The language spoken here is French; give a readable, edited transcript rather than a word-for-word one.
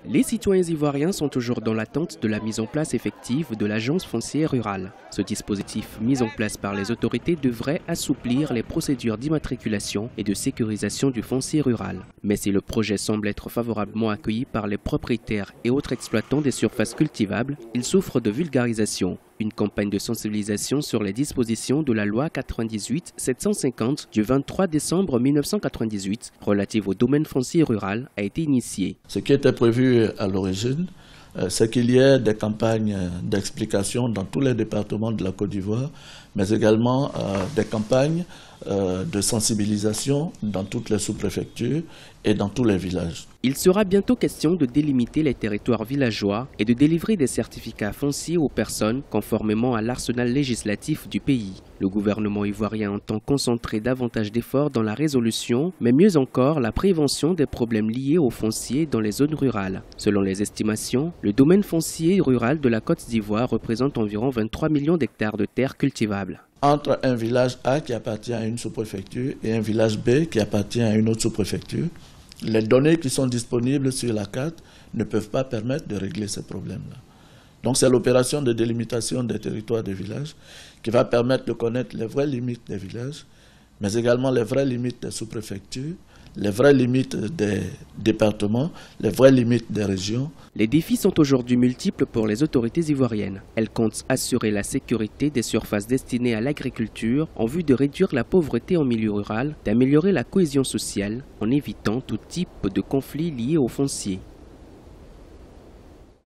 Les citoyens ivoiriens sont toujours dans l'attente de la mise en place effective de l'agence foncière rurale. Ce dispositif mis en place par les autorités devrait assouplir les procédures d'immatriculation et de sécurisation du foncier rural. Mais si le projet semble être favorablement accueilli par les propriétaires et autres exploitants des surfaces cultivables, il souffre de vulgarisation. Une campagne de sensibilisation sur les dispositions de la loi 98-750 du 23 décembre 1998 relative au domaine foncier rural a été initiée. Ce qui était prévu à l'origine, c'est qu'il y ait des campagnes d'explication dans tous les départements de la Côte d'Ivoire, mais également des campagnes de sensibilisation dans toutes les sous-préfectures et dans tous les villages. Il sera bientôt question de délimiter les territoires villageois et de délivrer des certificats fonciers aux personnes conformément à l'arsenal législatif du pays. Le gouvernement ivoirien entend concentrer davantage d'efforts dans la résolution, mais mieux encore la prévention des problèmes liés au foncier dans les zones rurales. Selon les estimations, le domaine foncier rural de la Côte d'Ivoire représente environ 23 millions d'hectares de terres cultivables. Entre un village A qui appartient à une sous-préfecture et un village B qui appartient à une autre sous-préfecture, les données qui sont disponibles sur la carte ne peuvent pas permettre de régler ces problèmes-là. Donc c'est l'opération de délimitation des territoires des villages qui va permettre de connaître les vraies limites des villages, mais également les vraies limites des sous-préfectures, les vraies limites des départements, les vraies limites des régions. Les défis sont aujourd'hui multiples pour les autorités ivoiriennes. Elles comptent assurer la sécurité des surfaces destinées à l'agriculture en vue de réduire la pauvreté en milieu rural, d'améliorer la cohésion sociale en évitant tout type de conflits liés au foncier.